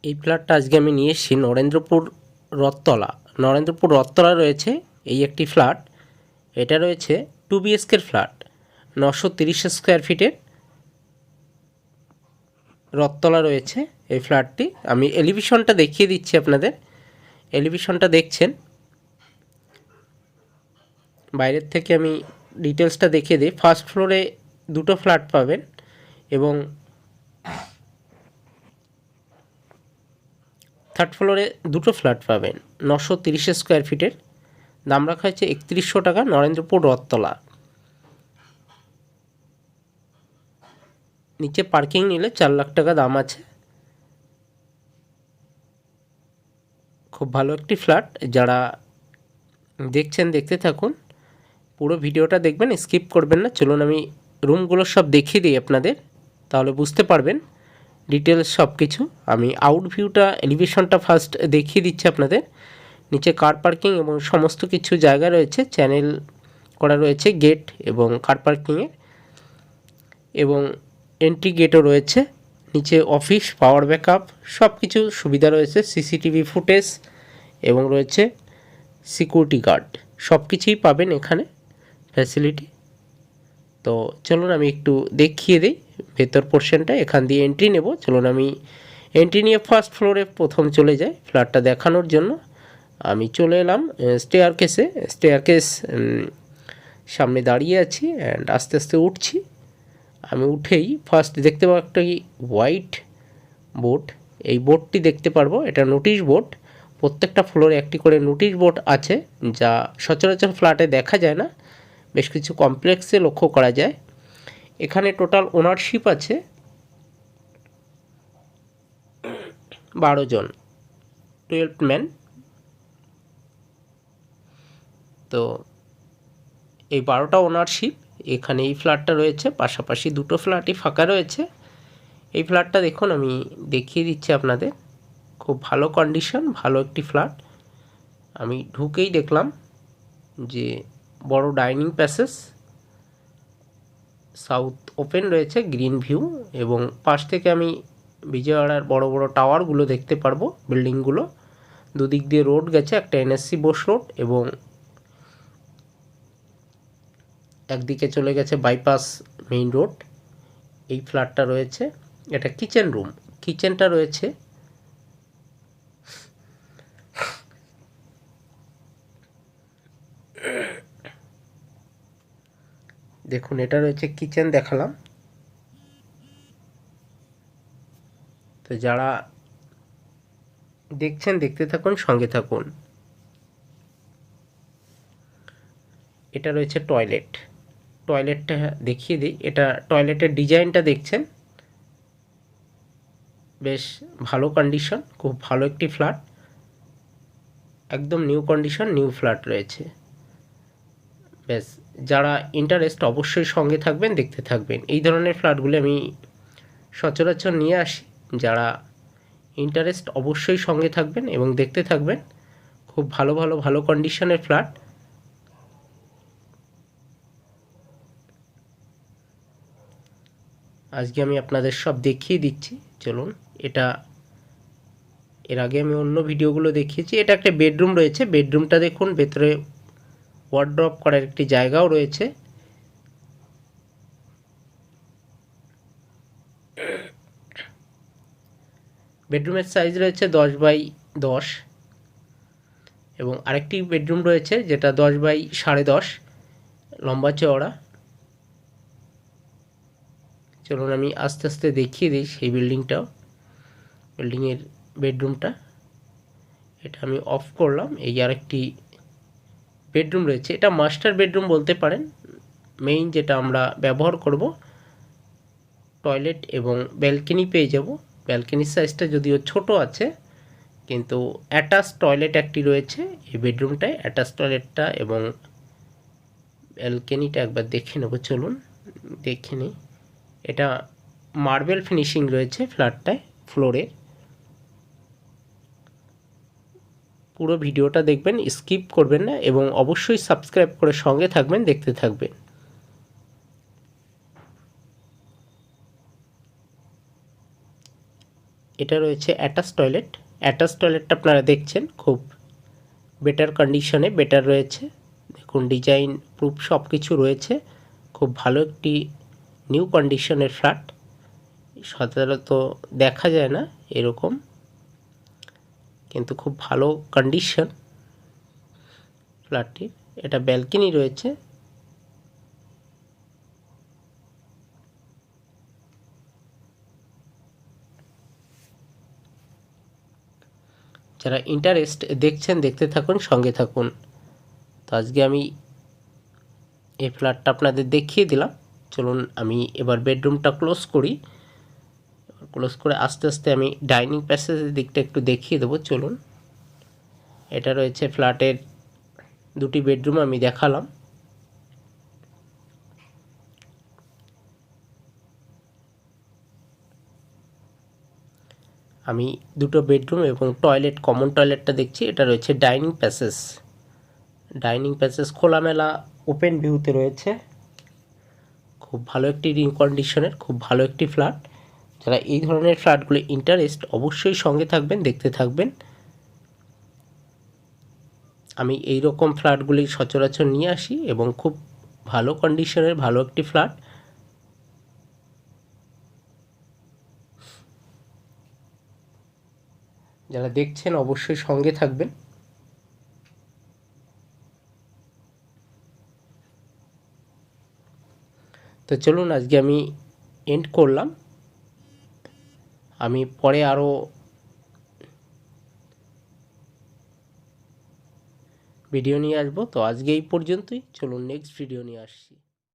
এই ফ্ল্যাটটা আজকে আমি নিয়ে এসেছি নরেন্দ্রপুর রথতলা রয়েছে এই একটি ফ্ল্যাট। এটা রয়েছে 2 BHK ফ্ল্যাট, 930 স্কোয়ার ফিটের রথতলা রয়েছে এই ফ্ল্যাটটি। আমি এলিভেশনটা দেখিয়ে দিচ্ছি আপনাদের। এলিভেশনটা দেখছেন, বাইরের থেকে আমি ডিটেলসটা দেখিয়ে দিই। ফার্স্ট ফ্লোরে দুটো ফ্ল্যাট পাবেন এবং থার্ড ফ্লোরে দুটো ফ্ল্যাট পাবেন। 930 স্কোয়ার ফিটের, দাম রাখা হয়েছে 3100 টাকা। নরেন্দ্রপুর রথতলা। নিচে পার্কিং নিলে 4 লাখ টাকা দাম আছে। খুব ভালো একটি ফ্ল্যাট। যারা দেখছেন দেখতে থাকুন, পুরো ভিডিওটা দেখবেন, স্কিপ করবেন না। চলুন আমি রুমগুলো সব দেখিয়ে দিই আপনাদের, তাহলে বুঝতে পারবেন ডিটেলস সব কিছু। আমি আউট ভিউটা, এলিভেশনটা ফার্স্ট দেখিয়ে দিচ্ছি আপনাদের। নিচে কার পার্কিং এবং সমস্ত কিছু জায়গা রয়েছে, চ্যানেল করা রয়েছে গেট এবং কার পার্কিংয়ের, এবং এন্ট্রি গেটও রয়েছে। নিচে অফিস, পাওয়ার ব্যাকআপ সব কিছু সুবিধা রয়েছে, সিসিটিভি ফুটেজ এবং রয়েছে সিকিউরিটি গার্ড। সব কিছুই পাবেন এখানে ফ্যাসিলিটি। তো চলুন আমি একটু দেখিয়ে দিই ভেতর পোর্শনটা। এখান দিয়ে এন্ট্রি নেব। চলুন আমি এন্ট্রি নিয়ে ফার্স্ট ফ্লোরে প্রথম চলে যাই ফ্ল্যাটটা দেখানোর জন্য। আমি চলে এলাম স্টেয়ারকেস সামনে দাঁড়িয়ে আছি অ্যান্ড আস্তে আস্তে উঠছি। আমি উঠেই ফার্স্ট দেখতে পাবো একটা হোয়াইট বোর্ড। এই বোর্ডটি দেখতে পারবো, এটা নোটিশ বোর্ড। প্রত্যেকটা ফ্লোরে একটি করে নোটিশ বোর্ড আছে, যা সচরাচর ফ্ল্যাটে দেখা যায় না, বেশ কিছু কমপ্লেক্সে লক্ষ্য করা যায়। এখানে টোটাল ওনারশিপ আছে 12 জন, 12 ম্যান। তো এই 12টা ওনারশিপ এখানে এই ফ্ল্যাটটা রয়েছে। পাশাপাশি দুটো ফ্ল্যাটই ফাঁকা রয়েছে। এই ফ্ল্যাটটা দেখুন, আমি দেখিয়ে দিচ্ছি আপনাদের। খুব ভালো কন্ডিশন, ভালো একটি ফ্ল্যাট। আমি ঢুকেই দেখলাম যে বড় ডাইনিং প্যাসেজ, সাউথ ওপেন রয়েছে, গ্রিন ভিউ, এবং পাশ থেকে আমি বিজয়ওয়াড়ার বড় বড় টাওয়ারগুলো দেখতে পারবো, বিল্ডিংগুলো। দুদিক দিয়ে রোড গেছে, একটা NSC বোস রোড এবং একদিকে চলে গেছে বাইপাস মেইন রোড। এই ফ্ল্যাটটা রয়েছে, এটা কিচেন রুম। কিচেনটা রয়েছে দেখুন, এটা রয়েছে কিচেন দেখালাম। তো যারা দেখছেন দেখতে থাকুন, সঙ্গে থাকুন। এটা রয়েছে টয়লেটটা দেখিয়ে দিই। এটা টয়লেটের ডিজাইনটা দেখছেন, বেশ ভালো কন্ডিশন, খুব ভালো একটি ফ্ল্যাট, একদম নিউ কন্ডিশন, নিউ ফ্ল্যাট রয়েছে। বেশ, যারা ইন্টারেস্ট অবশ্যই সঙ্গে থাকবেন, দেখতে থাকবেন। এই ধরনের ফ্ল্যাটগুলি আমি সচরাচর নিয়ে আসি। যারা ইন্টারেস্ট অবশ্যই সঙ্গে থাকবেন এবং দেখতে থাকবেন। খুব ভালো কন্ডিশনের ফ্ল্যাট। আজকে আমি আপনাদের সব দেখিয়ে দিচ্ছি। চলুন, এটা এর আগে আমি অন্য ভিডিওগুলো দেখিয়েছি। এটা একটা বেডরুম রয়েছে। বেডরুমটা দেখুন, ভেতরে ওয়ার্ড্রপ করার একটি জায়গাও রয়েছে। বেডরুমের সাইজ রয়েছে 10x10 এবং আরেকটি বেডরুম রয়েছে যেটা 10x10.5 লম্বা চওড়া। চলুন আমি আস্তে আস্তে দেখিয়ে দিই সেই বিল্ডিংয়ের বেডরুমটা। এটা আমি অফ করলাম। এই আরেকটি বেডরুম রয়েছে, এটা মাস্টার বেডরুম বলতে পারেন, মেইন যেটা আমরা ব্যবহার করব। টয়লেট এবং ব্যালকনি পেয়ে যাব। ব্যালকনির সাইজটা যদিও ছোট আছে, কিন্তু অ্যাটাচ টয়লেট একটি রয়েছে এই বেডরুমটায়। অ্যাটাচ টয়লেটটা এবং ব্যালকনিটা একবার দেখে নেব। চলুন দেখে নিই। এটা মার্বেল ফিনিশিং রয়েছে ফ্ল্যাটটায়, ফ্লোরে। পুরো ভিডিওটা দেখবেন, স্কিপ করবেন না এবং অবশ্যই সাবস্ক্রাইব করে সঙ্গে থাকবেন, দেখতে থাকবেন। এটা রয়েছে অ্যাটাচ টয়লেটটা আপনারা দেখছেন খুব বেটার কন্ডিশনে বেটার রয়েছে। দেখুন ডিজাইন প্রুফ সব কিছু রয়েছে, খুব ভালো একটি নিউ কন্ডিশনের ফ্ল্যাট। সাধারণত দেখা যায় না এরকম, কিন্তু খুব ভালো কন্ডিশন ফ্ল্যাটটির। এটা ব্যালকনি রয়েছে। যারা ইন্টারেস্ট দেখছেন দেখতে থাকুন, সঙ্গে থাকুন। তো আজকে আমি এই ফ্ল্যাটটা আপনাদের দেখিয়ে দিলাম। চলুন আমি এবার বেডরুমটা ক্লোজ করি। ক্লোজ করে আস্তে আস্তে আমি ডাইনিং প্যাসেজের দিকটা একটু দেখিয়ে দেবো। চলুন, এটা রয়েছে ফ্ল্যাটের দুটি বেডরুম আমি দেখালাম। আমি দুটো বেডরুম এবং টয়লেট, কমন টয়লেটটা দেখছি। এটা রয়েছে ডাইনিং প্যাসেজ খোলামেলা ওপেন ভিউতে রয়েছে। খুব ভালো একটি নিউ কন্ডিশনের খুব ভালো একটি ফ্ল্যাট। যারা এই ধরনের ফ্ল্যাটগুলো ইন্টারেস্ট, অবশ্যই সঙ্গে থাকবেন, দেখতে থাকবেন। আমি এই রকম ফ্ল্যাটগুলি সচরাচর নিয়ে আসি এবং খুব ভালো কন্ডিশনের ভালো একটি ফ্ল্যাট। যারা দেখছেন অবশ্যই সঙ্গে থাকবেন। তো চলুন আজকে আমি এন্ড করলাম। আমি পরে আরও ভিডিও নিয়ে আসবো। তো আজকে এই পর্যন্তই, চলুন নেক্সট ভিডিও নিয়ে আসছি।